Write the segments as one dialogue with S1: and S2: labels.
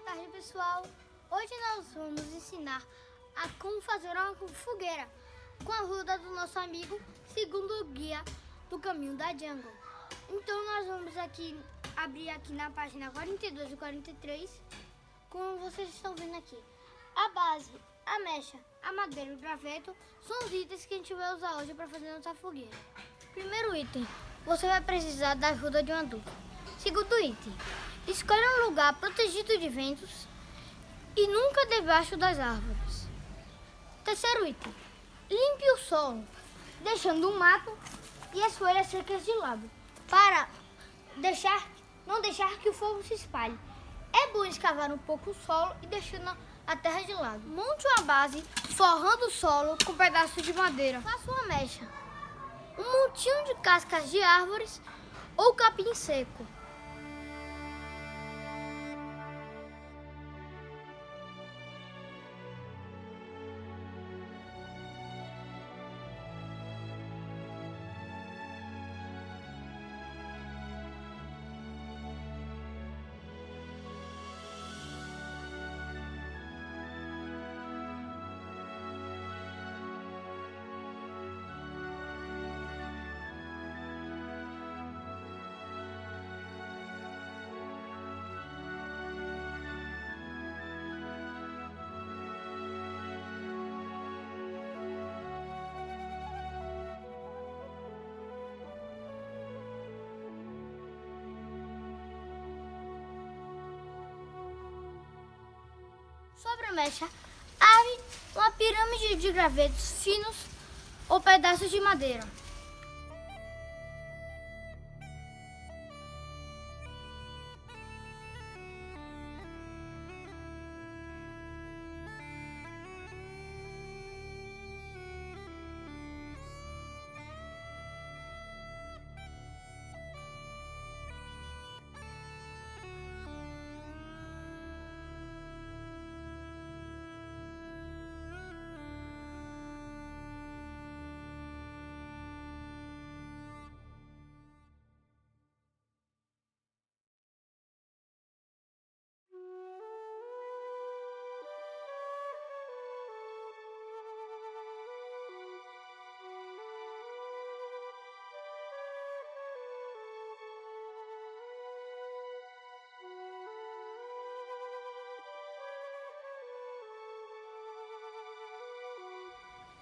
S1: tarde, pessoal. Hoje nós vamos ensinar a como fazer uma fogueira com a ajuda do nosso amigo segundo guia do caminho da jungle. Então nós vamos abrir aqui na página 42 e 43, como vocês estão vendo aqui. A base, a mecha, a madeira e o graveto são os itens que a gente vai usar hoje para fazer nossa fogueira. Primeiro item, você vai precisar da ajuda de um adulto. Segundo item, escolha um lugar protegido de ventos e nunca debaixo das árvores. Terceiro item, limpe o solo, deixando o mato e as folhas secas de lado, para não deixar que o fogo se espalhe. É bom escavar um pouco o solo e deixando a terra de lado. Monte uma base, forrando o solo com pedaços de madeira. Faça uma mecha, um montinho de cascas de árvores ou capim seco. Sobre a mecha, arme uma pirâmide de gravetos finos ou pedaços de madeira.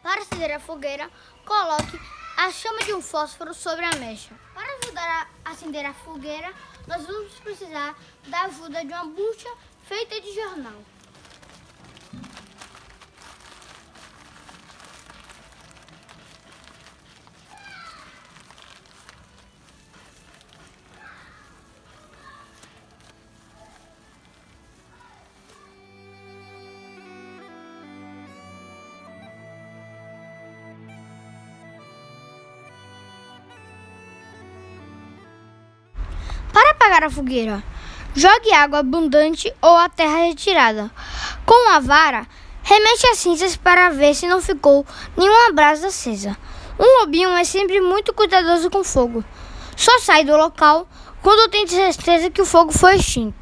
S1: Para acender a fogueira, coloque a chama de um fósforo sobre a mecha. Para ajudar a acender a fogueira, nós vamos precisar da ajuda de uma bucha feita de jornal. Para apagar a fogueira, jogue água abundante ou a terra retirada. Com a vara, remexe as cinzas para ver se não ficou nenhuma brasa acesa. Um lobinho é sempre muito cuidadoso com fogo. Só sai do local quando tem certeza que o fogo foi extinto.